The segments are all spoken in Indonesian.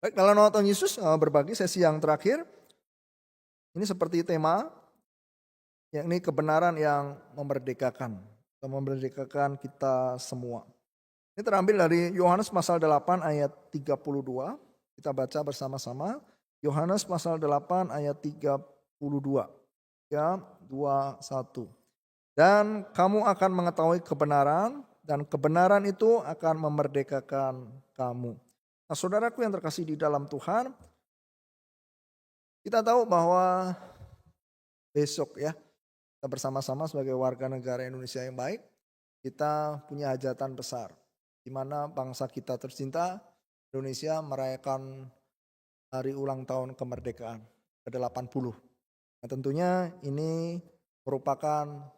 Baik, dalam nama Tuhan Yesus berbagi sesi yang terakhir, ini seperti tema, yakni kebenaran yang memerdekakan. Memerdekakan kita semua. Ini terambil dari Yohanes pasal 8 ayat 32. Kita baca bersama-sama. Yohanes pasal 8 ayat 32. 3, 2, 1. Dan kamu akan mengetahui kebenaran, dan kebenaran itu akan memerdekakan kamu. Nah, saudaraku yang terkasih di dalam Tuhan, kita tahu bahwa besok ya, kita bersama-sama sebagai warga negara Indonesia yang baik, kita punya hajatan besar. Di mana bangsa kita tercinta, Indonesia merayakan hari ulang tahun kemerdekaan ke-80. Nah, tentunya ini merupakan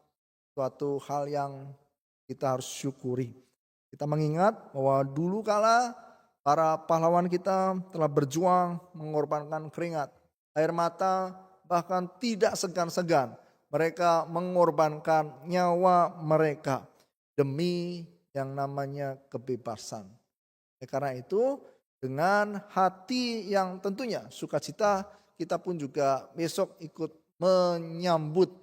suatu hal yang kita harus syukuri. Kita mengingat bahwa dulu kala para pahlawan kita telah berjuang mengorbankan keringat, air mata, bahkan tidak segan-segan. Mereka mengorbankan nyawa mereka demi yang namanya kebebasan. Karena itu dengan hati yang tentunya sukacita, kita pun juga besok ikut menyambut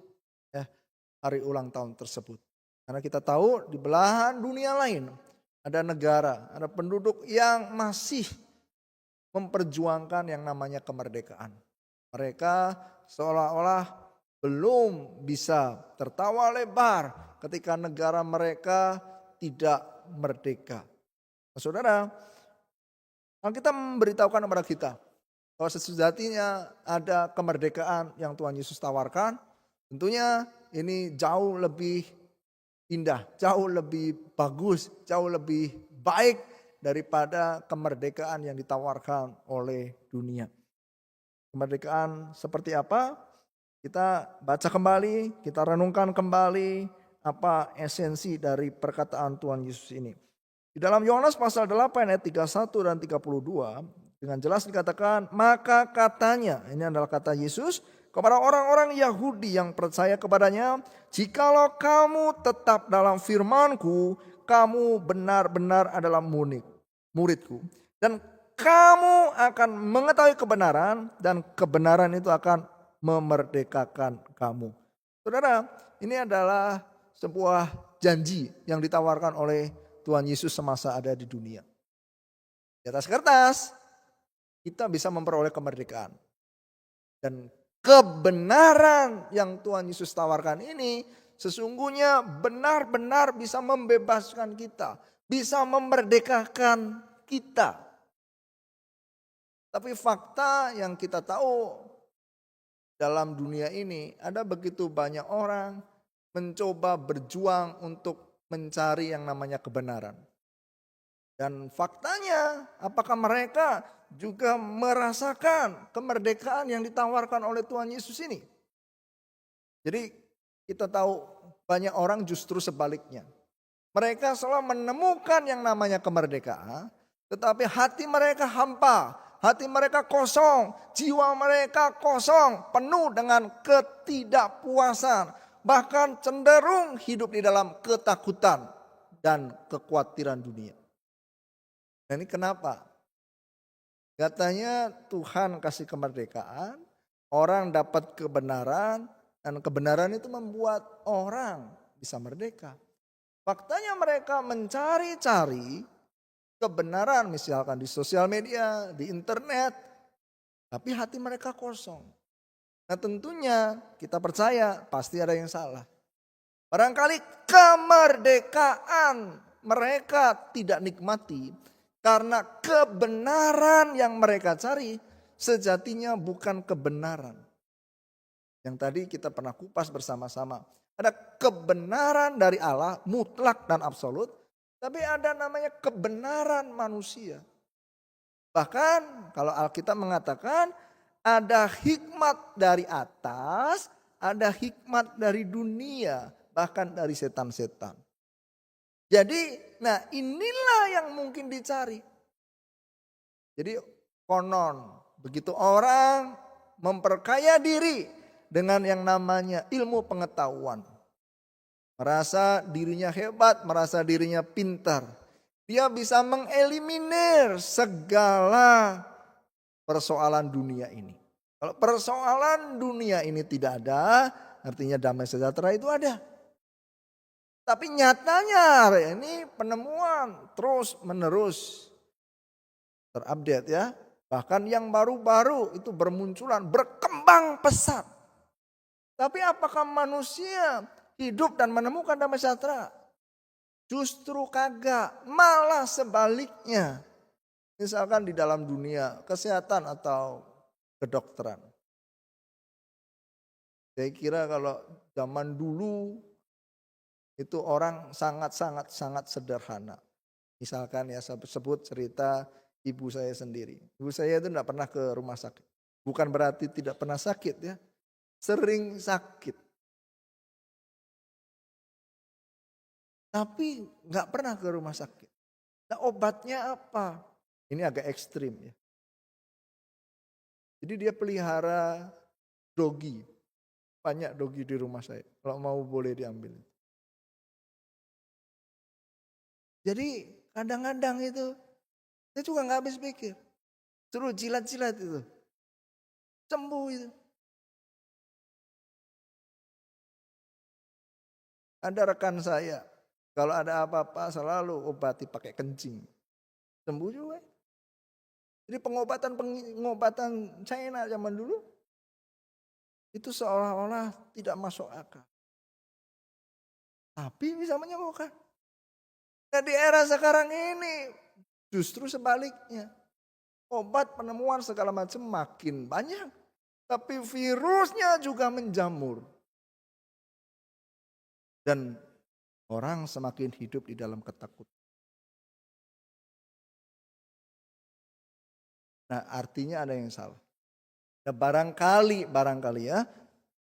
hari ulang tahun tersebut. Karena kita tahu di belahan dunia lain ada negara, ada penduduk yang masih memperjuangkan yang namanya kemerdekaan. Mereka seolah-olah belum bisa tertawa lebar ketika negara mereka tidak merdeka. Nah, saudara, Alkitab memberitahukan kepada kita bahwa sesungguhnya ada kemerdekaan yang Tuhan Yesus tawarkan. Tentunya ini jauh lebih indah, jauh lebih bagus, jauh lebih baik daripada kemerdekaan yang ditawarkan oleh dunia. Kemerdekaan seperti apa? Kita baca kembali, kita renungkan kembali apa esensi dari perkataan Tuhan Yesus ini. Di dalam Yohanes pasal 8 ayat 31 dan 32 dengan jelas dikatakan, maka katanya, ini adalah kata Yesus kepada orang-orang Yahudi yang percaya kepadanya, jikalau kamu tetap dalam firman-Ku, kamu benar-benar adalah murid-Ku. Dan kamu akan mengetahui kebenaran, dan kebenaran itu akan memerdekakan kamu. Saudara, ini adalah sebuah janji yang ditawarkan oleh Tuhan Yesus semasa ada di dunia. Di atas kertas, kita bisa memperoleh kemerdekaan. Dan kebenaran yang Tuhan Yesus tawarkan ini sesungguhnya benar-benar bisa membebaskan kita. Bisa memerdekakan kita. Tapi fakta yang kita tahu dalam dunia ini ada begitu banyak orang mencoba berjuang untuk mencari yang namanya kebenaran. Dan faktanya apakah mereka juga merasakan kemerdekaan yang ditawarkan oleh Tuhan Yesus ini? Jadi kita tahu banyak orang justru sebaliknya. Mereka selalu menemukan yang namanya kemerdekaan, tetapi hati mereka hampa, hati mereka kosong, jiwa mereka kosong, penuh dengan ketidakpuasan, bahkan cenderung hidup di dalam ketakutan dan kekhawatiran dunia. Nah, ini kenapa? Katanya Tuhan kasih kemerdekaan, orang dapat kebenaran, dan kebenaran itu membuat orang bisa merdeka. Faktanya mereka mencari-cari kebenaran misalkan di sosial media, di internet, tapi hati mereka kosong. Nah, tentunya kita percaya pasti ada yang salah. Barangkali kemerdekaan mereka tidak nikmati karena kebenaran yang mereka cari sejatinya bukan kebenaran. Yang tadi kita pernah kupas bersama-sama. Ada kebenaran dari Allah mutlak dan absolut, tapi ada namanya kebenaran manusia. Bahkan kalau Alkitab mengatakan ada hikmat dari atas, ada hikmat dari dunia, bahkan dari setan-setan. Jadi, nah inilah yang mungkin dicari. Jadi konon begitu orang memperkaya diri dengan yang namanya ilmu pengetahuan. Merasa dirinya hebat, merasa dirinya pintar. Dia bisa mengeliminir segala persoalan dunia ini. Kalau persoalan dunia ini tidak ada, artinya damai sejahtera itu ada. Tapi nyatanya hari ini penemuan terus menerus terupdate ya. Bahkan yang baru-baru itu bermunculan, berkembang pesat. Tapi apakah manusia hidup dan menemukan damai sejahtera? Justru kagak, malah sebaliknya. Misalkan di dalam dunia kesehatan atau kedokteran. Saya kira kalau zaman dulu itu orang sangat sederhana. Misalkan ya saya sebut cerita ibu saya sendiri. Ibu saya itu tidak pernah ke rumah sakit. Bukan berarti tidak pernah sakit ya. Sering sakit. Tapi nggak pernah ke rumah sakit. Nah obatnya apa? Ini agak ekstrim ya. Jadi dia pelihara dogi. Banyak dogi di rumah saya. Kalau mau boleh diambil. Jadi kadang-kadang itu saya juga nggak habis pikir. Suruh jilat-jilat itu. Sembuh itu. Ada rekan saya. Kalau ada apa-apa selalu obati pakai kencing. Sembuh juga. Jadi pengobatan China zaman dulu. Itu seolah-olah tidak masuk akal. Tapi bisa menyembuhkan. Nah di era sekarang ini justru sebaliknya. Obat penemuan segala macam makin banyak. Tapi virusnya juga menjamur. Dan orang semakin hidup di dalam ketakutan. Nah artinya ada yang salah. Nah, barangkali ya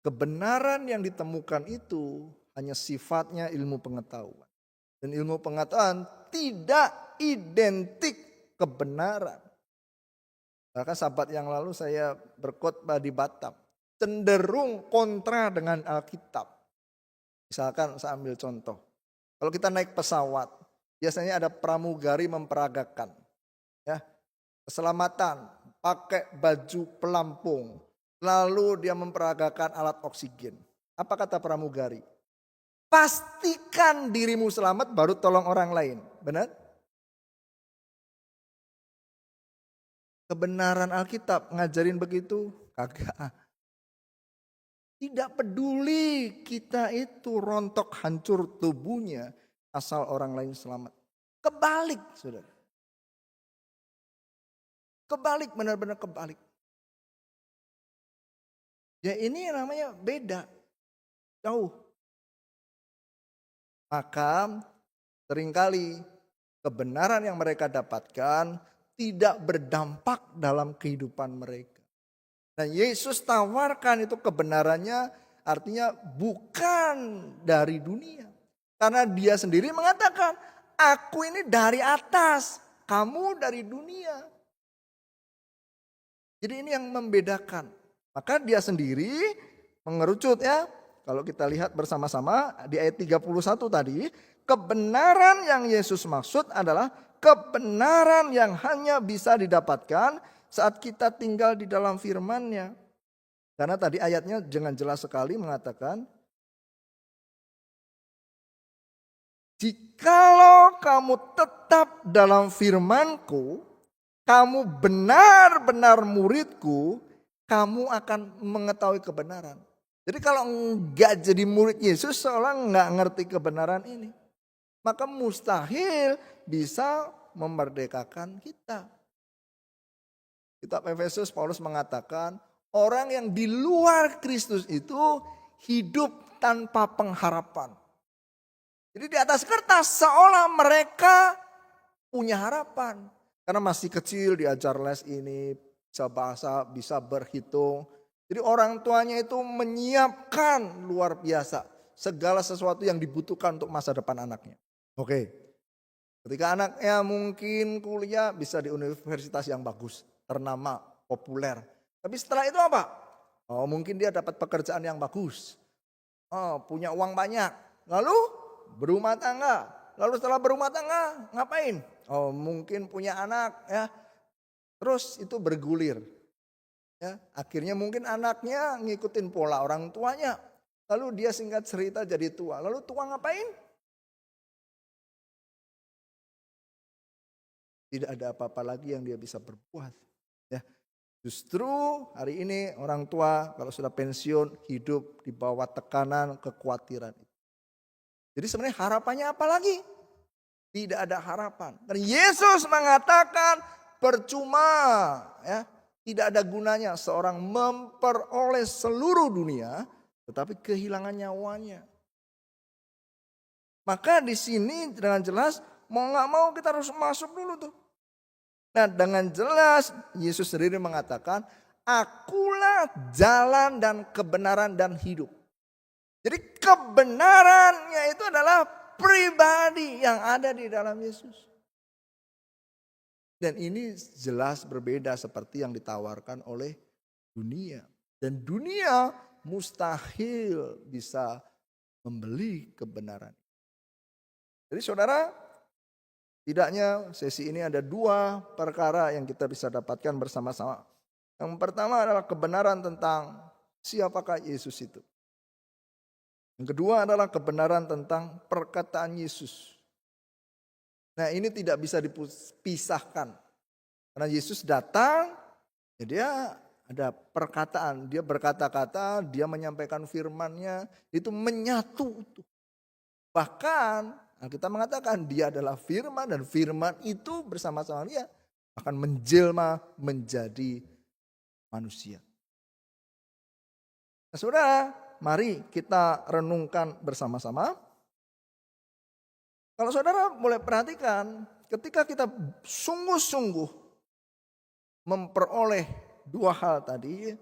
kebenaran yang ditemukan itu hanya sifatnya ilmu pengetahuan. Dan ilmu pengetahuan tidak identik kebenaran. Bahkan sahabat yang lalu saya berkhotbah di Batam. Cenderung kontra dengan Alkitab. Misalkan saya ambil contoh. Kalau kita naik pesawat, biasanya ada pramugari memperagakan. Ya, keselamatan, pakai baju pelampung. Lalu dia memperagakan alat oksigen. Apa kata pramugari? Pastikan dirimu selamat baru tolong orang lain. Benar? Kebenaran Alkitab ngajarin begitu? Kagak. Tidak peduli kita itu rontok hancur tubuhnya asal orang lain selamat. Kebalik, saudara. Kebalik, benar-benar kebalik. Ya ini namanya beda. Jauh. Maka seringkali kebenaran yang mereka dapatkan tidak berdampak dalam kehidupan mereka. Nah Yesus tawarkan itu kebenarannya artinya bukan dari dunia. Karena dia sendiri mengatakan, aku ini dari atas, kamu dari dunia. Jadi ini yang membedakan. Maka dia sendiri mengerucut ya. Kalau kita lihat bersama-sama di ayat 31 tadi. Kebenaran yang Yesus maksud adalah kebenaran yang hanya bisa didapatkan saat kita tinggal di dalam firman-Nya. Karena tadi ayatnya dengan jelas sekali mengatakan, jikalau kamu tetap dalam firman-Ku, kamu benar-benar murid-Ku, kamu akan mengetahui kebenaran. Jadi kalau enggak jadi murid Yesus seolah enggak ngerti kebenaran ini. Maka mustahil bisa memerdekakan kita. Kitab Efesus Paulus mengatakan orang yang di luar Kristus itu hidup tanpa pengharapan. Jadi di atas kertas seolah mereka punya harapan. Karena masih kecil diajar les ini, bisa bahasa, bisa berhitung. Jadi orang tuanya itu menyiapkan luar biasa segala sesuatu yang dibutuhkan untuk masa depan anaknya. Oke, ketika anaknya mungkin kuliah bisa di universitas yang bagus, ternama, populer. Tapi setelah itu apa? Oh mungkin dia dapat pekerjaan yang bagus. Oh punya uang banyak. Lalu berumah tangga. Lalu setelah berumah tangga ngapain? Oh mungkin punya anak ya. Terus itu bergulir. Ya, akhirnya mungkin anaknya ngikutin pola orang tuanya. Lalu dia singkat cerita jadi tua. Lalu tua ngapain? Tidak ada apa-apa lagi yang dia bisa berbuat. Ya, justru hari ini orang tua kalau sudah pensiun hidup di bawah tekanan kekhawatiran. Jadi sebenarnya harapannya apa lagi? Tidak ada harapan. Dan Yesus mengatakan percuma, ya, tidak ada gunanya seorang memperoleh seluruh dunia tetapi kehilangan nyawanya. Maka di sini dengan jelas mau nggak mau kita harus masuk dulu tuh. Nah, dengan jelas Yesus sendiri mengatakan, akulah jalan dan kebenaran dan hidup. Jadi kebenarannya itu adalah pribadi yang ada di dalam Yesus. Dan ini jelas berbeda seperti yang ditawarkan oleh dunia. Dan dunia mustahil bisa membeli kebenaran. Jadi saudara, tidaknya sesi ini ada dua perkara yang kita bisa dapatkan bersama-sama. Yang pertama adalah kebenaran tentang siapakah Yesus itu. Yang kedua adalah kebenaran tentang perkataan Yesus. Nah, ini tidak bisa dipisahkan. Karena Yesus datang, ya dia ada perkataan. Dia berkata-kata, dia menyampaikan firman-Nya, itu menyatu. Bahkan kita mengatakan dia adalah firman dan firman itu bersama-sama dia akan menjelma menjadi manusia. Nah, saudara, mari kita renungkan bersama-sama. Kalau saudara boleh perhatikan, ketika kita sungguh-sungguh memperoleh dua hal tadi,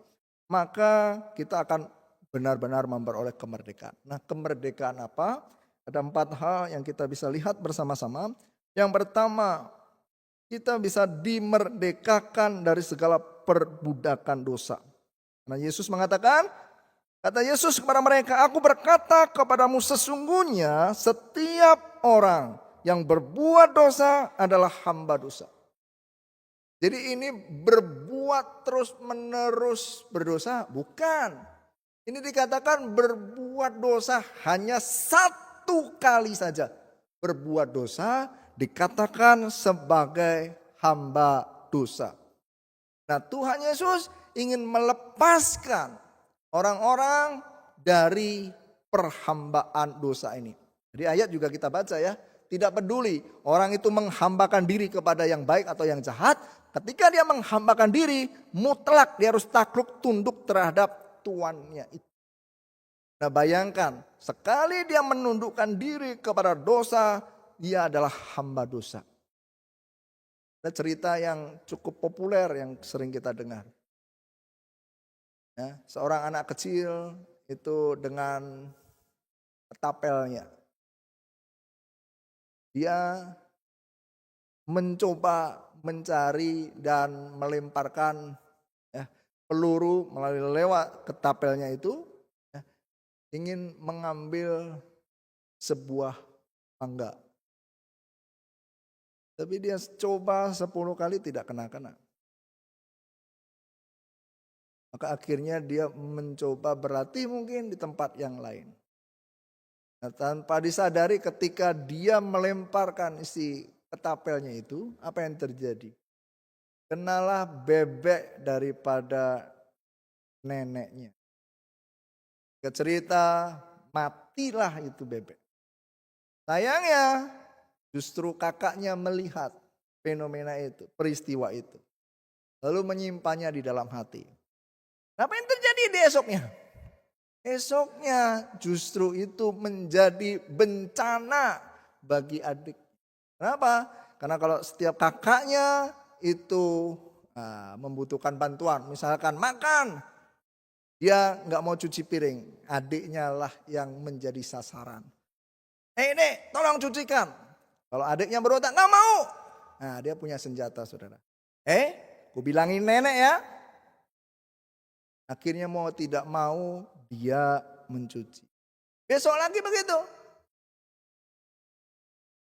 maka kita akan benar-benar memperoleh kemerdekaan. Nah, kemerdekaan apa? Ada 4 hal yang kita bisa lihat bersama-sama. Yang pertama, kita bisa dimerdekakan dari segala perbudakan dosa. Karena Yesus mengatakan, kata Yesus kepada mereka, aku berkata kepadamu sesungguhnya setiap orang yang berbuat dosa adalah hamba dosa. Jadi ini berbuat terus menerus berdosa? Bukan. Ini dikatakan berbuat dosa hanya satu kali saja. Berbuat dosa dikatakan sebagai hamba dosa. Nah, Tuhan Yesus ingin melepaskan orang-orang dari perhambaan dosa ini. Jadi ayat juga kita baca ya. Tidak peduli orang itu menghambakan diri kepada yang baik atau yang jahat. Ketika dia menghambakan diri, mutlak dia harus takluk tunduk terhadap tuannya itu. Nah, bayangkan, sekali dia menundukkan diri kepada dosa, dia adalah hamba dosa. Ada cerita yang cukup populer yang sering kita dengar. Ya, seorang anak kecil itu dengan ketapelnya. Dia mencoba mencari dan melemparkan peluru melalui lewat ketapelnya itu, ingin mengambil sebuah mangga. Tapi dia coba 10 kali tidak kena-kena. Maka akhirnya dia mencoba berlatih mungkin di tempat yang lain. Nah, tanpa disadari ketika dia melemparkan isi ketapelnya itu, apa yang terjadi? Kenalah bebek daripada neneknya. Cerita matilah itu bebek. Sayangnya justru kakaknya melihat fenomena itu, peristiwa itu. Lalu menyimpannya di dalam hati. Apa yang terjadi di esoknya? Esoknya justru itu menjadi bencana bagi adik. Kenapa? Karena kalau setiap kakaknya itu membutuhkan bantuan, misalkan makan, dia nggak mau cuci piring, adiknya lah yang menjadi sasaran. Nek, tolong cucikan. Kalau adiknya berontak nggak mau, nah dia punya senjata, saudara. Ku bilangin nenek ya. Akhirnya mau tidak mau dia mencuci. Besok lagi begitu.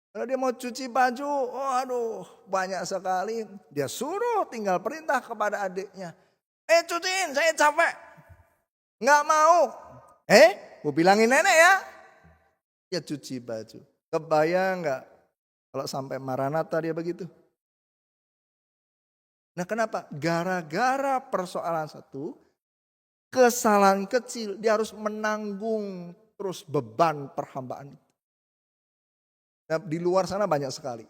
Kalau dia mau cuci baju, oh aduh banyak sekali. Dia suruh tinggal perintah kepada adiknya. Cuciin, saya capek. Nggak mau. Gue bilangin nenek ya. Dia cuci baju. Kebayang nggak kalau sampai Maranatha dia begitu? Nah kenapa? Gara-gara persoalan satu, kesalahan kecil, dia harus menanggung terus beban perhambaan. Nah, di luar sana banyak sekali.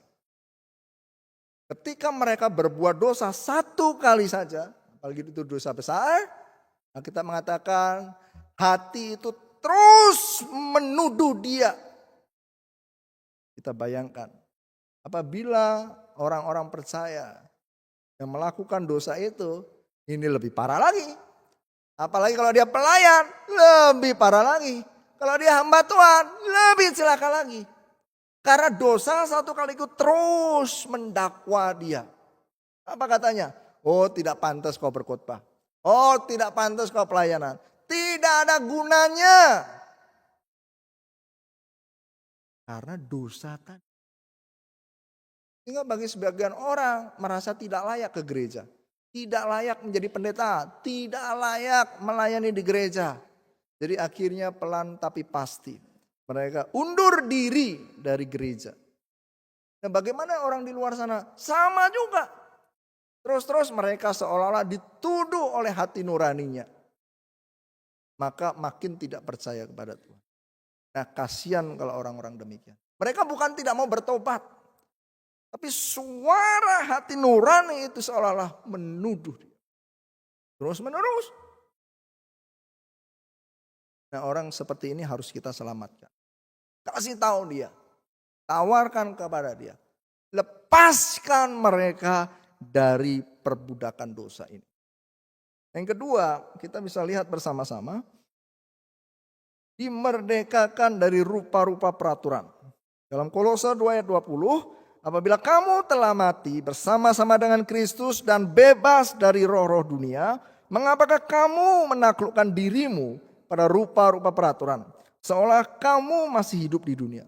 Ketika mereka berbuat dosa satu kali saja, apalagi itu dosa besar, nah kita mengatakan hati itu terus menuduh dia. Kita bayangkan, apabila orang-orang percaya yang melakukan dosa itu, ini lebih parah lagi. Apalagi kalau dia pelayan, lebih parah lagi. Kalau dia hamba Tuhan, lebih celaka lagi. Karena dosa satu kali itu terus mendakwa dia. Apa katanya? Oh tidak pantas kau berkhotbah. Oh tidak pantas kau pelayanan. Tidak ada gunanya. Karena dosa tadi. Sehingga bagi sebagian orang merasa tidak layak ke gereja. Tidak layak menjadi pendeta. Tidak layak melayani di gereja. Jadi akhirnya pelan tapi pasti. Mereka undur diri dari gereja. Nah bagaimana orang di luar sana? Sama juga. Terus mereka seolah-olah dituduh oleh hati nuraninya. Maka makin tidak percaya kepada Tuhan. Nah kasihan kalau orang-orang demikian. Mereka bukan tidak mau bertobat. Tapi suara hati nurani itu seolah-olah menuduh dia. Terus menerus. Nah orang seperti ini harus kita selamatkan. Kasih tahu dia. Tawarkan kepada dia. Lepaskan mereka dari perbudakan dosa ini. Yang kedua, kita bisa lihat bersama-sama. Dimerdekakan dari rupa-rupa peraturan. Dalam Kolose 2 ayat 20. Apabila kamu telah mati bersama-sama dengan Kristus dan bebas dari roh-roh dunia. Mengapakah kamu menaklukkan dirimu pada rupa-rupa peraturan? Seolah kamu masih hidup di dunia.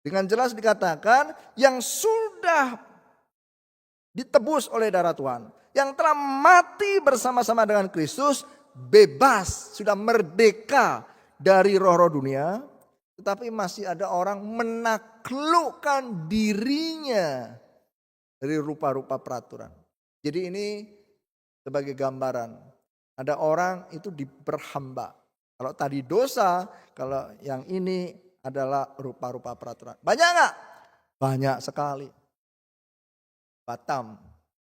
Dengan jelas dikatakan yang sudah ditebus oleh darah Tuhan. Yang telah mati bersama-sama dengan Kristus bebas, sudah merdeka dari roh-roh dunia. Tetapi masih ada orang menaklukkan dirinya dari rupa-rupa peraturan. Jadi ini sebagai gambaran. Ada orang itu diperhamba. Kalau tadi dosa, kalau yang ini adalah rupa-rupa peraturan. Banyak enggak? Banyak sekali. Batam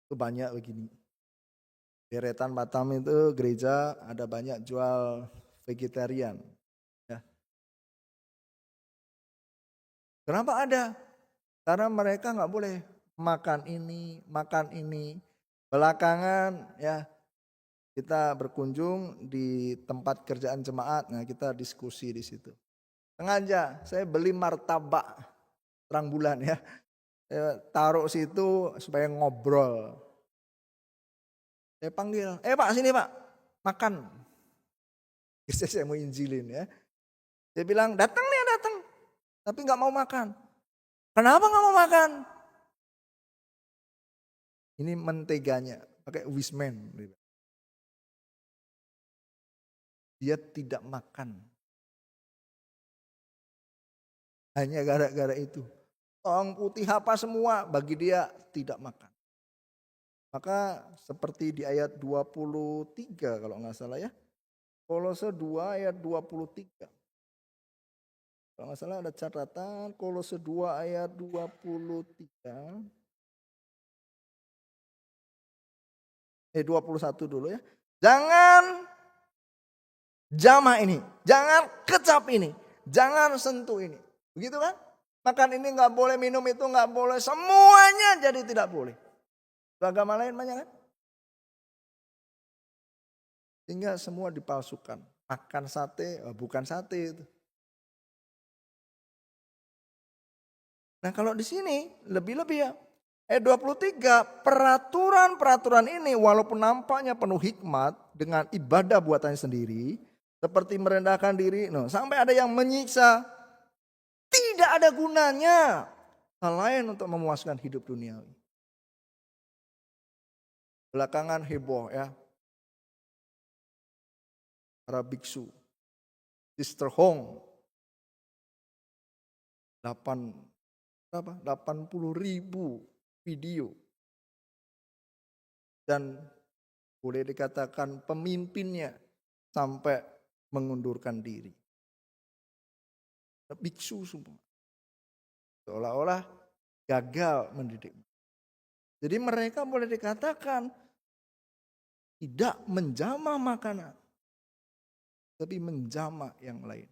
itu banyak begini. Deretan Batam itu gereja ada banyak jual vegetarian. Ya. Kenapa ada? Karena mereka nggak boleh makan ini, makan ini. Belakangan ya kita berkunjung di tempat kerjaan jemaat, nah kita diskusi di situ. Sengaja saya beli martabak terang bulan ya, saya taruh situ supaya ngobrol. Saya panggil, Pak sini Pak, makan. Saya mau injilin ya. Saya bilang datang nih datang, tapi nggak mau makan. Kenapa nggak mau makan? Ini menteganya pakai Wisman. Dia tidak makan. Hanya gara-gara itu. Bawang putih apa semua bagi dia tidak makan. Maka seperti di ayat 23 kalau nggak salah ya. Kolose 2 ayat 23. Kalau nggak salah ada catatan Kolose 2 ayat 23. 21 dulu ya. Jangan jamah ini, jangan kecap ini, jangan sentuh ini. Begitu kan? Makan ini nggak boleh, minum itu nggak boleh, semuanya jadi tidak boleh. Agama lain banyak kan? Sehingga semua dipalsukan. Makan sate, bukan sate itu. Nah kalau di sini lebih-lebih ya. Ayat 23, peraturan-peraturan ini walaupun nampaknya penuh hikmat dengan ibadah buatannya sendiri. Seperti merendahkan diri, sampai ada yang menyiksa. Tidak ada gunanya. selain untuk memuaskan hidup duniawi. Belakangan heboh ya, para biksu, Sister Hong, 80.000 video. Dan boleh dikatakan pemimpinnya sampai mengundurkan diri. Biksu semua. Seolah-olah gagal mendidik. Jadi mereka boleh dikatakan tidak menjamah makanan, tapi menjamah yang lain.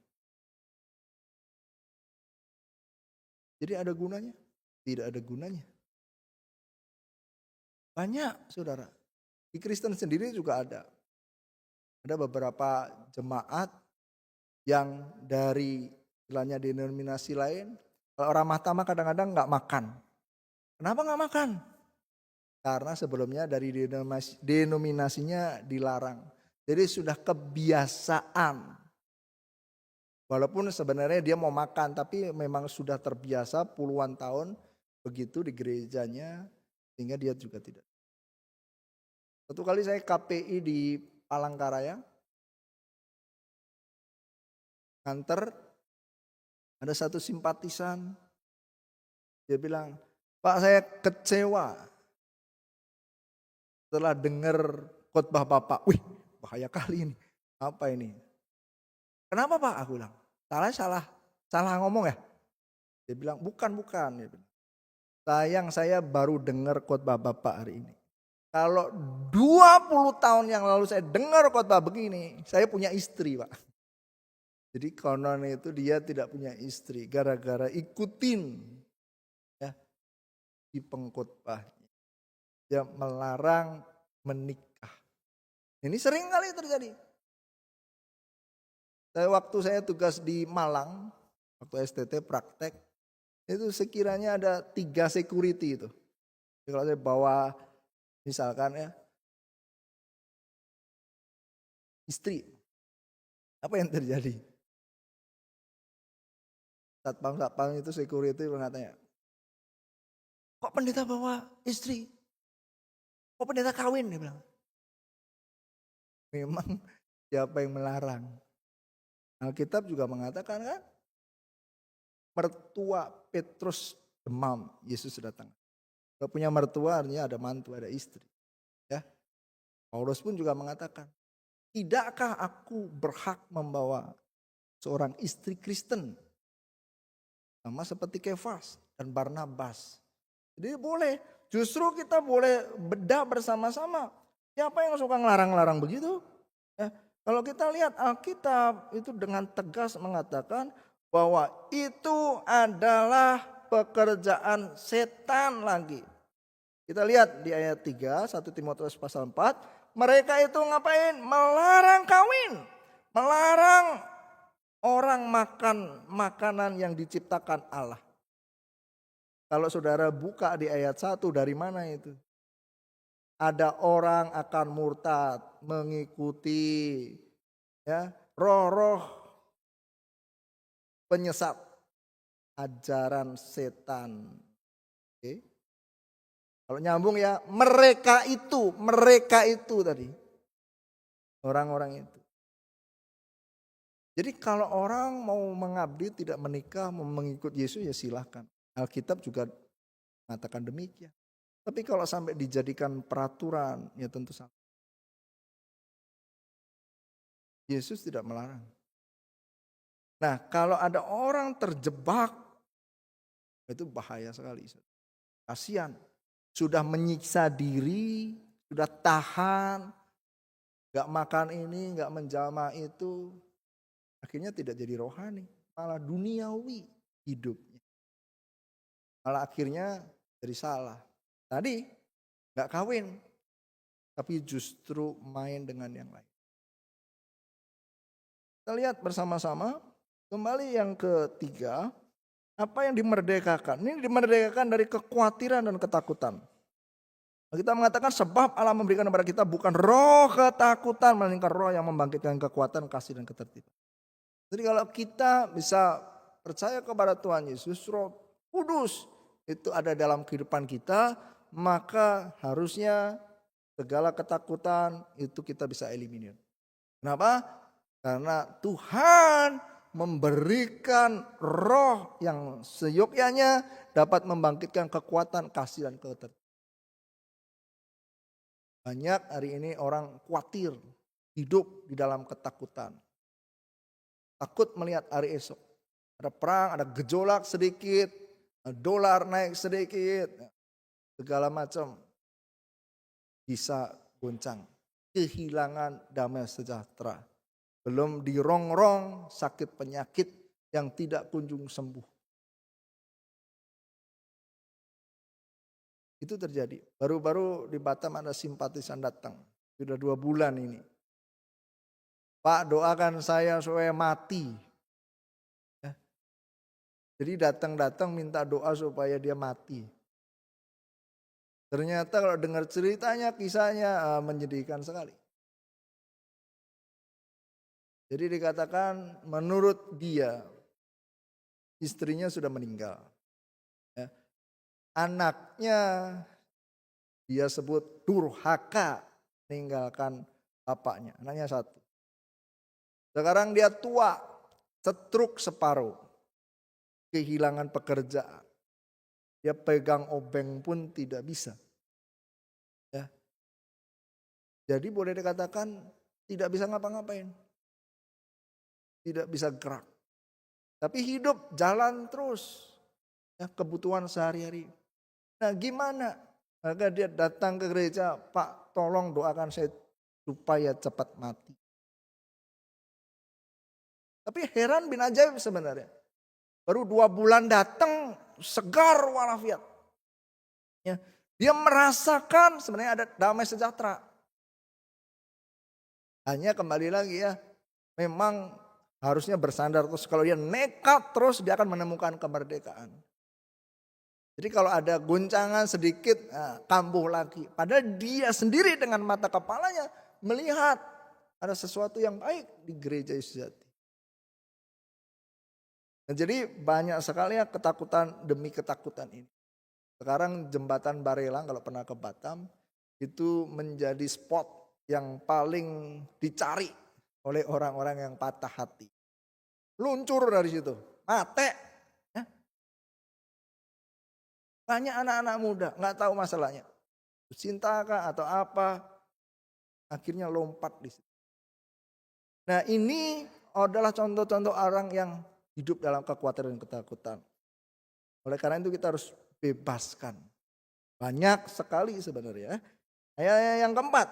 Jadi ada gunanya? Tidak ada gunanya. Banyak saudara. Di Kristen sendiri juga ada. Ada beberapa jemaat yang dari istilahnya denominasi lain. Kalau ramah tamah kadang-kadang nggak makan. Kenapa nggak makan? Karena sebelumnya dari denominasinya dilarang. Jadi sudah kebiasaan. Walaupun sebenarnya dia mau makan, tapi memang sudah terbiasa puluhan tahun begitu di gerejanya, sehingga dia juga tidak. Satu kali saya KPI di Palangkaraya, nganter, ada satu simpatisan, dia bilang, "Pak, saya kecewa setelah dengar khotbah Bapak." Wih, bahaya kali ini. Apa ini? Kenapa Pak? Aku bilang, salah ngomong ya? Dia bilang, bukan. Dia bilang, sayang saya baru dengar khotbah Bapak hari ini. Kalau 20 tahun yang lalu saya dengar khotbah begini, saya punya istri Pak. Jadi konon itu dia tidak punya istri, gara-gara ikutin ya di pengkhotbahnya. Dia melarang menikah. Ini sering kali terjadi. Waktu saya tugas di Malang, waktu STT praktek, itu sekiranya ada 3 security itu. Jadi kalau saya bawa misalkan ya istri, apa yang terjadi? Satpam itu security mengatakan, kok pendeta bawa istri? Kok pendeta kawin? Dia bilang. Memang siapa yang melarang? Alkitab juga mengatakan kan, mertua Petrus demam, Yesus datang. Kalau punya mertua artinya ada mantu, ada istri. Ya, Paulus pun juga mengatakan, tidakkah aku berhak membawa seorang istri Kristen? Sama seperti Kefas dan Barnabas. Jadi boleh, justru kita boleh bedah bersama-sama. Siapa yang suka ngelarang-larang begitu? Ya, kalau kita lihat Alkitab itu dengan tegas mengatakan bahwa itu adalah pekerjaan setan lagi. Kita lihat di ayat 3, 1 Timotius pasal 4. Mereka itu ngapain? Melarang kawin. Melarang orang makan makanan yang diciptakan Allah. Kalau saudara buka di ayat 1, dari mana itu? Ada orang akan murtad mengikuti ya roh-roh penyesat, ajaran setan. Oke. Kalau nyambung ya, mereka itu tadi. Orang-orang itu. Jadi kalau orang mau mengabdi tidak menikah, mau mengikut Yesus ya silahkan. Alkitab juga mengatakan demikian. Tapi kalau sampai dijadikan peraturan ya tentu salah. Yesus tidak melarang. Nah kalau ada orang terjebak itu bahaya sekali. Kasihan. Sudah menyiksa diri, sudah tahan, gak makan ini, gak menjamah itu. Akhirnya tidak jadi rohani, malah duniawi hidupnya. Malah akhirnya jadi salah. Tadi gak kawin, tapi justru main dengan yang lain. Kita lihat bersama-sama, kembali yang ketiga, apa yang dimerdekakan? Ini dimerdekakan dari kekhawatiran dan ketakutan. Kita mengatakan sebab Allah memberikan kepada kita bukan roh ketakutan, melainkan roh yang membangkitkan kekuatan, kasih dan ketertiban. Jadi kalau kita bisa percaya kepada Tuhan Yesus, Roh Kudus itu ada dalam kehidupan kita, maka harusnya segala ketakutan itu kita bisa eliminir. Kenapa? Karena Tuhan memberikan roh yang seyogyanya dapat membangkitkan kekuatan, kasih, dan ketertiban. Banyak hari ini orang khawatir hidup di dalam ketakutan. Takut melihat hari esok. Ada perang, ada gejolak sedikit, dolar naik sedikit, segala macam bisa goncang. Kehilangan damai sejahtera. Belum dirongrong sakit penyakit yang tidak kunjung sembuh. Itu terjadi. Baru-baru di Batam ada simpatisan datang. Sudah 2 bulan ini. Pak, doakan saya supaya mati. Ya. Jadi datang-datang minta doa supaya dia mati. Ternyata kalau dengar ceritanya, kisahnya menyedihkan sekali. Jadi dikatakan menurut dia, istrinya sudah meninggal. Ya. Anaknya dia sebut durhaka meninggalkan bapaknya. Anaknya 1. Sekarang dia tua, stroke separuh. Kehilangan pekerjaan. Dia pegang obeng pun tidak bisa. Ya. Jadi boleh dikatakan tidak bisa ngapa-ngapain. Tidak bisa gerak. Tapi hidup jalan terus. Ya, kebutuhan sehari-hari. Nah gimana? Maka dia datang ke gereja, Pak tolong doakan saya supaya cepat mati. Tapi heran bin ajaib sebenarnya. Baru 2 bulan datang segar walafiat. Ya, dia merasakan sebenarnya ada damai sejahtera. Hanya kembali lagi ya, memang harusnya bersandar terus. Kalau dia nekat terus dia akan menemukan kemerdekaan. Jadi kalau ada guncangan sedikit, kambuh lagi. Padahal dia sendiri dengan mata kepalanya melihat ada sesuatu yang baik di gereja Yesus Sejati. Nah, jadi banyak sekali ya ketakutan demi ketakutan ini. Sekarang jembatan Barelang kalau pernah ke Batam itu menjadi spot yang paling dicari oleh orang-orang yang patah hati. Luncur dari situ, mate. Banyak anak-anak muda nggak tahu masalahnya. Cinta kah atau apa. Akhirnya lompat di situ. Nah ini adalah contoh-contoh orang yang hidup dalam kekhawatiran dan ketakutan. Oleh karena itu kita harus bebaskan. Banyak sekali sebenarnya. Yang keempat.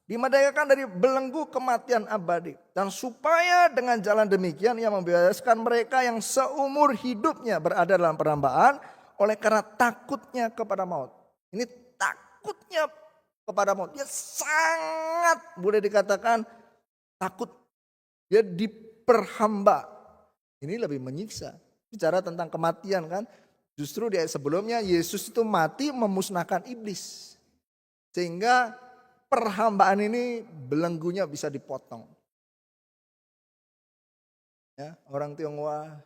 Dimerdekakan dari belenggu kematian abadi. Dan supaya dengan jalan demikian ia membebaskan mereka yang seumur hidupnya berada dalam perambaan. Oleh karena takutnya kepada maut. Ini takutnya kepada maut. Dia sangat boleh dikatakan takut. Dia diperhamba. Ini lebih menyiksa. Bicara tentang kematian kan. Justru di ayat sebelumnya Yesus itu mati memusnahkan iblis. Sehingga perhambaan ini belenggunya bisa dipotong. Ya, orang Tionghoa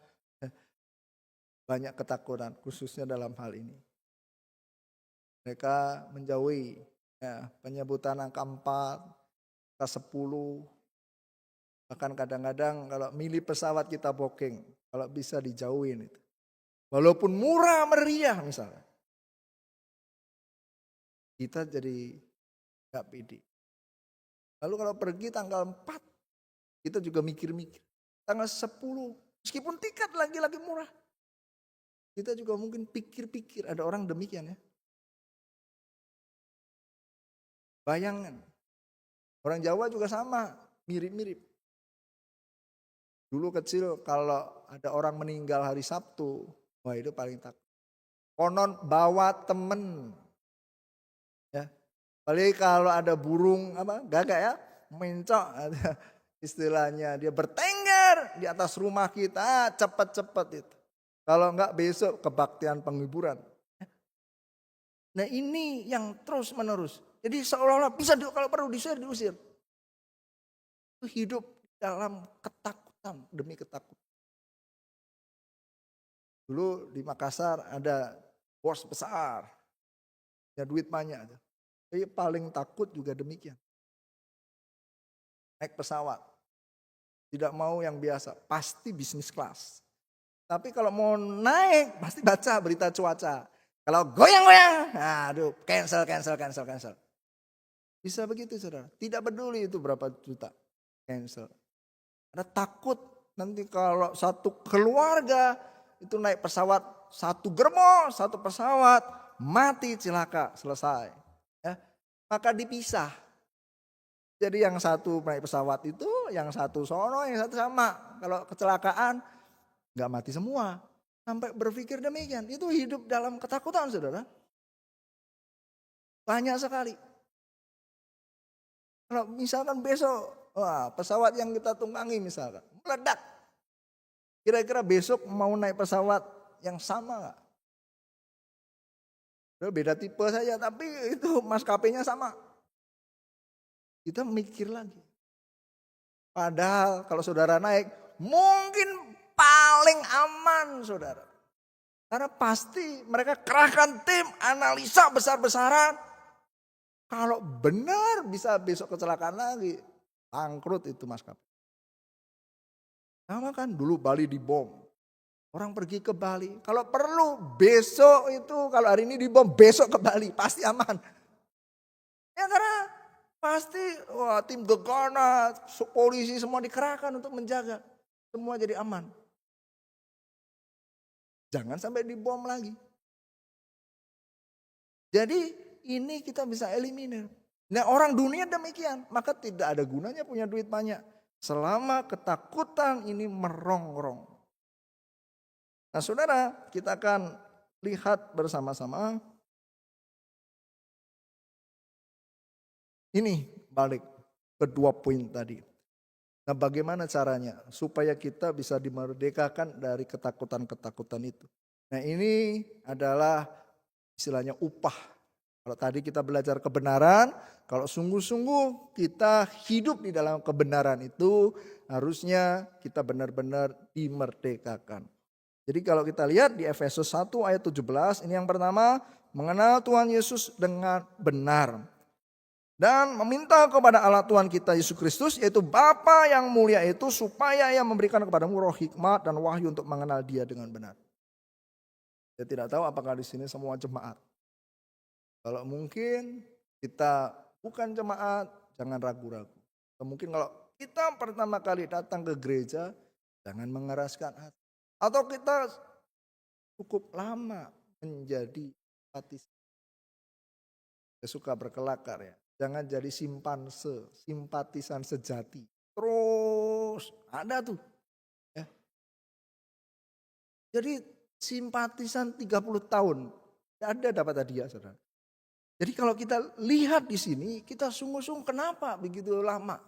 banyak ketakutan khususnya dalam hal ini. Mereka menjauhi penyebutan angka 4, angka 10. Bahkan kadang-kadang kalau milih pesawat kita booking, kalau bisa dijauhin itu. Walaupun murah meriah misalnya. Kita jadi gak pede. Lalu kalau pergi tanggal 4, kita juga mikir-mikir. Tanggal 10, meskipun tiket lagi-lagi murah. Kita juga mungkin pikir-pikir, ada orang demikian ya. Bayangan. Orang Jawa juga sama, mirip-mirip. Dulu kecil kalau ada orang meninggal hari Sabtu, wah itu paling takut. Konon bawa temen. Ya. Apalagi kalau ada burung gagak ya, mencok istilahnya. Dia bertengger di atas rumah kita, cepat-cepat itu. Kalau enggak besok kebaktian penghiburan. Nah ini yang terus menerus. Jadi seolah-olah bisa kalau perlu diusir. Itu hidup dalam ketakutan demi ketakutan. Dulu di Makassar ada bos besar, punya duit banyak. Tapi paling takut juga demikian. Naik pesawat, tidak mau yang biasa, pasti bisnis kelas. Tapi kalau mau naik, pasti baca berita cuaca. Kalau goyang-goyang, aduh, cancel. Bisa begitu saudara, tidak peduli itu berapa juta, cancel. Karena takut nanti kalau satu keluarga itu naik pesawat, satu germo, satu pesawat, mati celaka, selesai. Ya, maka dipisah. Jadi yang satu naik pesawat itu, yang satu sono, yang satu sama. Kalau kecelakaan, gak mati semua. Sampai berpikir demikian, itu hidup dalam ketakutan saudara. Banyak sekali. Kalau misalkan besok, pesawat yang kita tunggangi misalkan, meledak. Kira-kira besok mau naik pesawat yang sama gak? Beda tipe saja, tapi itu maskapainya sama. Kita mikir lagi. Padahal kalau saudara naik, mungkin paling aman saudara. Karena pasti mereka kerahkan tim analisa besar-besaran. Kalau benar bisa besok kecelakaan lagi, bangkrut itu maskapai. Sama kan dulu Bali dibom. Orang pergi ke Bali. Kalau perlu besok itu, kalau hari ini dibom besok ke Bali. Pasti aman. Ya karena pasti tim gegana, polisi semua dikerahkan untuk menjaga. Semua jadi aman. Jangan sampai dibom lagi. Jadi ini kita bisa eliminir. Nah orang dunia demikian. Maka tidak ada gunanya punya duit banyak. Selama ketakutan ini merongrong. Nah saudara, kita akan lihat bersama-sama. Ini balik ke 2 poin tadi. Nah bagaimana caranya supaya kita bisa dimerdekakan dari ketakutan-ketakutan itu. Nah ini adalah istilahnya upah. Kalau tadi kita belajar kebenaran, kalau sungguh-sungguh kita hidup di dalam kebenaran itu, harusnya kita benar-benar dimerdekakan. Jadi kalau kita lihat di Efesus 1 ayat 17, ini yang pertama, mengenal Tuhan Yesus dengan benar. Dan meminta kepada Allah Tuhan kita Yesus Kristus, yaitu Bapa yang mulia itu, supaya Ia memberikan kepadamu roh hikmat dan wahyu untuk mengenal Dia dengan benar. Saya tidak tahu apakah di sini semua jemaat. Kalau mungkin kita bukan jemaat, jangan ragu-ragu. Mungkin kalau kita pertama kali datang ke gereja, jangan mengeraskan hati. Atau kita cukup lama menjadi simpatisan. Saya suka berkelakar ya. Jangan jadi simpatisan sejati. Terus ada tuh. Ya. Jadi simpatisan 30 tahun. Tidak ada dapat hadiah saudara. Jadi kalau kita lihat di sini, kita sungguh-sungguh kenapa begitu lama?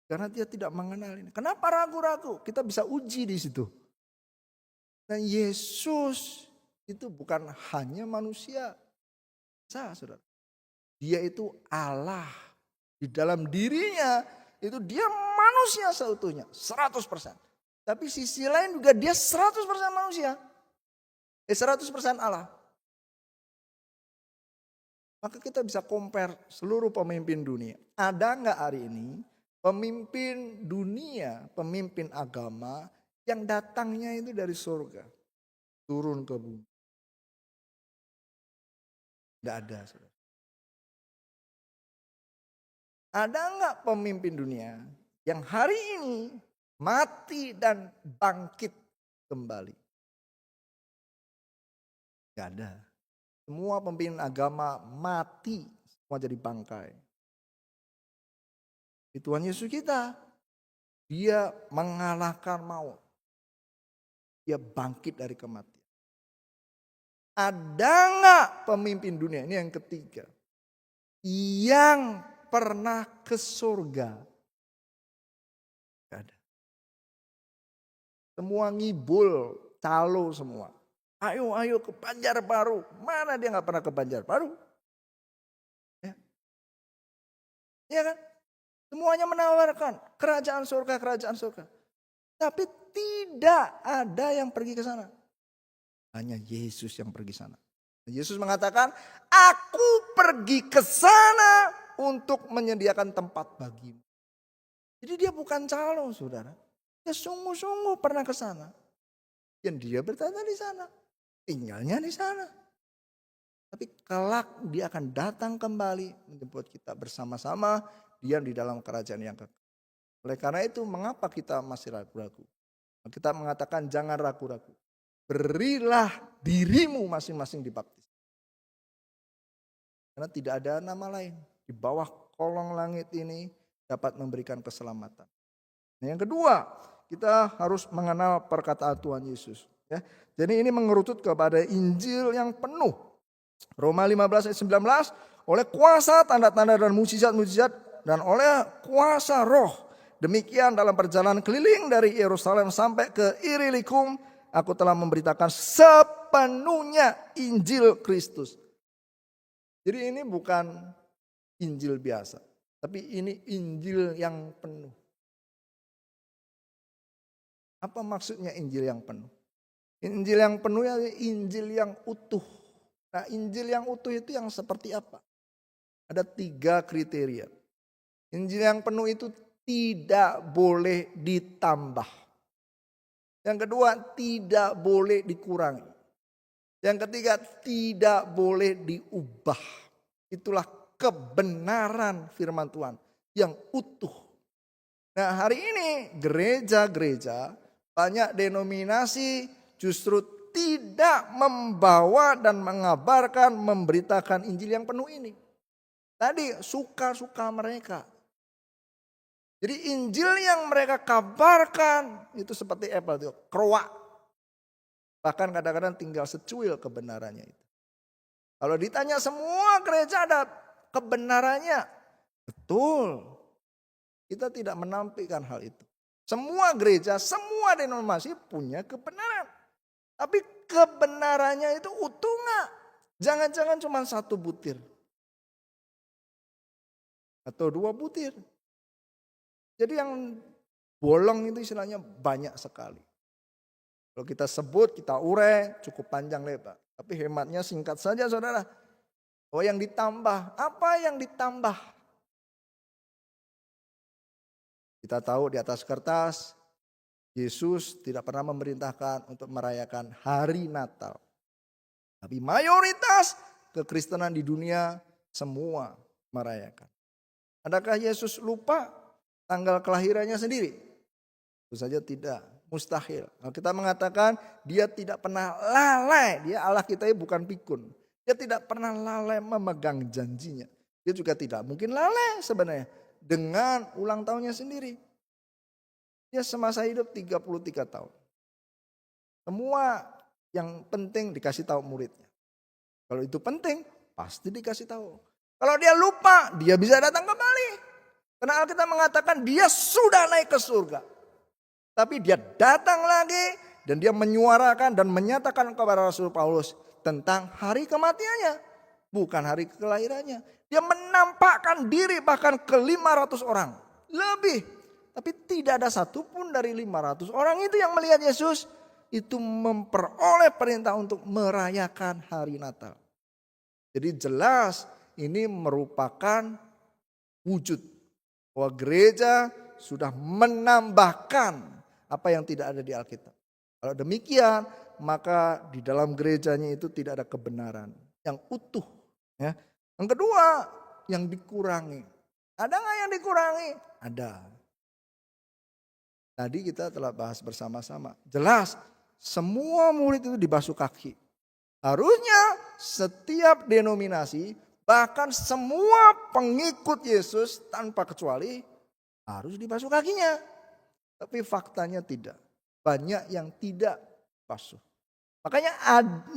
Karena dia tidak mengenal ini. Kenapa ragu-ragu? Kita bisa uji di situ. Dan Yesus itu bukan hanya manusia. Saudara. Dia itu Allah. Di dalam dirinya itu dia manusia seutuhnya. 100%. Tapi sisi lain juga dia 100% manusia. 100% Allah. Maka kita bisa compare seluruh pemimpin dunia. Ada nggak hari ini pemimpin dunia, pemimpin agama yang datangnya itu dari surga. Turun ke bumi. Tidak ada. Saudara. Ada nggak pemimpin dunia yang hari ini mati dan bangkit kembali? Tidak ada. Semua pemimpin agama mati, semua jadi bangkai. Tuhan Yesus kita, dia mengalahkan maut. Dia bangkit dari kematian. Ada nggak pemimpin dunia, ini yang ketiga, yang pernah ke surga? Gak ada. Semua ngibul, calo semua. Ayo ke Banjarbaru. Mana dia nggak pernah ke Banjarbaru? Ya kan? Semuanya menawarkan kerajaan surga. Tapi tidak ada yang pergi ke sana. Hanya Yesus yang pergi sana. Yesus mengatakan, aku pergi ke sana untuk menyediakan tempat bagimu. Jadi dia bukan calon, saudara. Dia sungguh-sungguh pernah ke sana. Dan dia bertata di sana. Tinggalnya di sana. Tapi kelak dia akan datang kembali menjemput kita bersama-sama diam di dalam kerajaan yang kekal. Oleh karena itu mengapa kita masih ragu-ragu? Kita mengatakan jangan ragu-ragu. Berilah dirimu masing-masing dibaptis. Karena tidak ada nama lain di bawah kolong langit ini dapat memberikan keselamatan. Nah, yang kedua, kita harus mengenal perkataan Tuhan Yesus. Ya. Jadi ini mengerucut kepada Injil yang penuh. Roma 15 ayat 19, oleh kuasa tanda-tanda dan mukjizat-mukjizat dan oleh kuasa roh. Demikian dalam perjalanan keliling dari Yerusalem sampai ke Ilirikum, aku telah memberitakan sepenuhnya Injil Kristus. Jadi ini bukan Injil biasa, tapi ini Injil yang penuh. Apa maksudnya Injil yang penuh? Injil yang penuh ya Injil yang utuh. Nah, Injil yang utuh itu yang seperti apa? Ada 3 kriteria. Injil yang penuh itu tidak boleh ditambah. Yang kedua, tidak boleh dikurangi. Yang ketiga, tidak boleh diubah. Itulah kebenaran firman Tuhan yang utuh. Nah, hari ini gereja-gereja banyak denominasi justru tidak membawa dan mengabarkan, memberitakan Injil yang penuh ini. Tadi suka-suka mereka. Jadi Injil yang mereka kabarkan itu seperti apa? Kroak. Bahkan kadang-kadang tinggal secuil kebenarannya itu. Kalau ditanya semua gereja ada kebenarannya. Betul. Kita tidak menampilkan hal itu. Semua gereja, semua denominasi punya kebenaran. Tapi kebenarannya itu utuh nggak? Jangan-jangan cuma 1 butir. Atau 2 butir. Jadi yang bolong itu istilahnya banyak sekali. Kalau kita sebut, kita urai cukup panjang lebar. Tapi hematnya singkat saja saudara. Oh yang ditambah, apa yang ditambah? Kita tahu di atas kertas, Yesus tidak pernah memerintahkan untuk merayakan hari Natal. Tapi mayoritas kekristenan di dunia semua merayakan. Adakah Yesus lupa tanggal kelahirannya sendiri? Tentu saja tidak, mustahil. Kalau kita mengatakan dia tidak pernah lalai, dia Allah kita bukan pikun. Dia tidak pernah lalai memegang janjinya. Dia juga tidak mungkin lalai sebenarnya dengan ulang tahunnya sendiri. Dia semasa hidup 33 tahun. Semua yang penting dikasih tahu muridnya. Kalau itu penting, pasti dikasih tahu. Kalau dia lupa, dia bisa datang kembali. Karena Alkitab mengatakan dia sudah naik ke surga. Tapi dia datang lagi dan dia menyuarakan dan menyatakan kepada Rasul Paulus tentang hari kematiannya. Bukan hari kelahirannya. Dia menampakkan diri bahkan ke 500 orang. Lebih. Tapi tidak ada satupun dari 500 orang itu yang melihat Yesus itu memperoleh perintah untuk merayakan hari Natal. Jadi jelas ini merupakan wujud bahwa gereja sudah menambahkan apa yang tidak ada di Alkitab. Kalau demikian maka di dalam gerejanya itu tidak ada kebenaran yang utuh. Ya. Yang kedua yang dikurangi. Ada nggak yang dikurangi? Ada. Tadi kita telah bahas bersama-sama. Jelas semua murid itu dibasuh kaki. Harusnya setiap denominasi bahkan semua pengikut Yesus tanpa kecuali harus dibasuh kakinya. Tapi faktanya tidak. Banyak yang tidak basuh. Makanya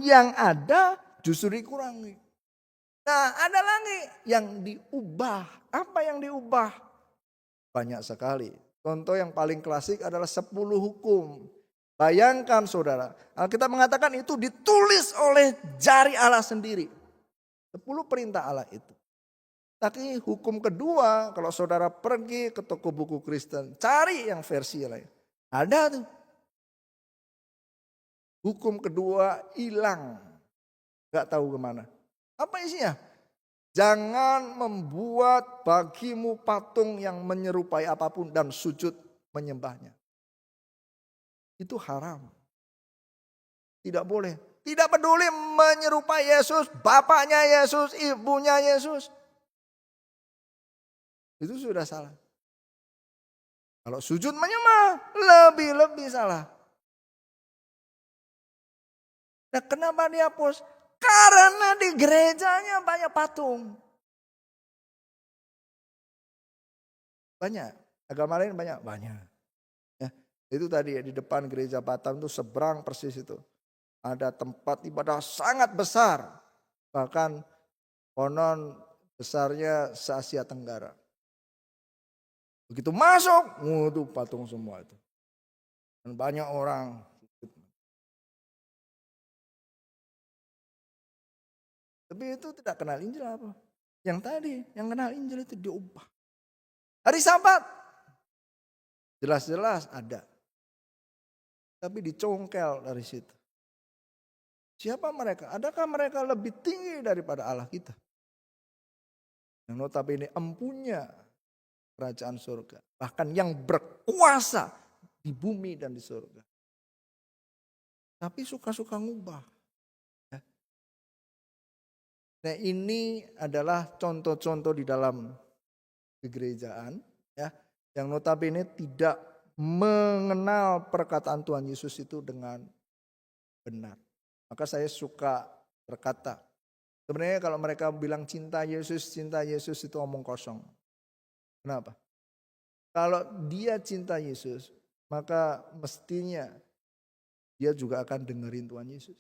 yang ada justru dikurangi. Nah ada lagi yang diubah. Apa yang diubah? Banyak sekali. Contoh yang paling klasik adalah 10 hukum. Bayangkan saudara, Alkitab mengatakan itu ditulis oleh jari Allah sendiri. 10 perintah Allah itu. Tapi hukum kedua, kalau saudara pergi ke toko buku Kristen, cari yang versi lain. Ada tuh. Hukum kedua hilang. Gak tahu kemana. Apa isinya? Jangan membuat bagimu patung yang menyerupai apapun dan sujud menyembahnya. Itu haram. Tidak boleh. Tidak peduli menyerupai Yesus, bapaknya Yesus, ibunya Yesus. Itu sudah salah. Kalau sujud menyembah, lebih-lebih salah. Nah, kenapa dihapus? Karena di gerejanya banyak patung. Banyak. Agama lain banyak. Ya, itu tadi ya, di depan gereja Batam itu seberang persis itu. Ada tempat ibadah sangat besar. Bahkan konon besarnya se-Asia Tenggara. Begitu masuk, itu patung semua itu. Dan banyak orang. Tapi itu tidak kenal Injil apa. Yang tadi, yang kenal Injil itu diubah. Hari Sabat, jelas-jelas ada. Tapi dicongkel dari situ. Siapa mereka? Adakah mereka lebih tinggi daripada Allah kita? Yang notabene empunya kerajaan surga. Bahkan yang berkuasa di bumi dan di surga. Tapi suka-suka ngubah. Nah, ini adalah contoh-contoh di dalam kegerejaan. Ya, yang notabene tidak mengenal perkataan Tuhan Yesus itu dengan benar. Maka saya suka berkata, sebenarnya kalau mereka bilang cinta Yesus itu omong kosong. Kenapa? Kalau dia cinta Yesus, maka mestinya dia juga akan dengerin Tuhan Yesus.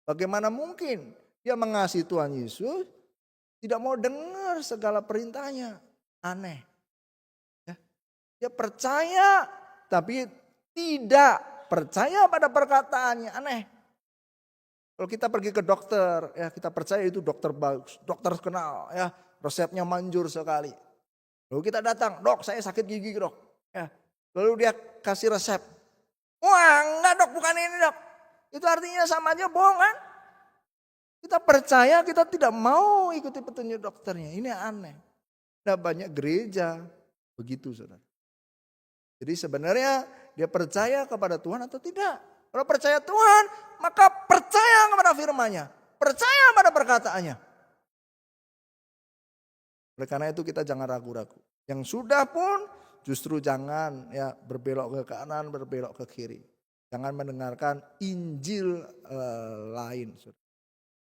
Bagaimana mungkin dia mengasihi Tuhan Yesus, tidak mau dengar segala perintahnya? Aneh. Ya. Dia percaya, tapi tidak percaya pada perkataannya. Aneh. Kalau kita pergi ke dokter, ya kita percaya itu dokter bagus, dokter kenal, ya resepnya manjur sekali. Lalu kita datang, dok saya sakit gigi dok. Ya. Lalu dia kasih resep. Wah enggak dok, bukan ini dok. Itu artinya sama aja bohong kan. Kita percaya, kita tidak mau ikuti petunjuk dokternya. Ini aneh. Nah banyak gereja begitu saudara. Jadi sebenarnya dia percaya kepada Tuhan atau tidak. Kalau percaya Tuhan, maka percaya kepada firman-Nya. Percaya pada perkataannya. Oleh karena itu kita jangan ragu-ragu. Yang sudah pun justru jangan ya berbelok ke kanan, berbelok ke kiri. Jangan mendengarkan Injil lain.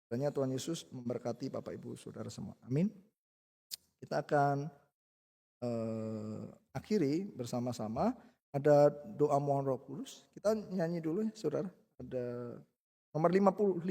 Kiranya Tuhan Yesus memberkati Bapak Ibu Saudara semua. Amin. Kita akan akhiri bersama-sama. Ada doa mohon Roh Kudus. Kita nyanyi dulu ya Saudara. Ada nomor 55.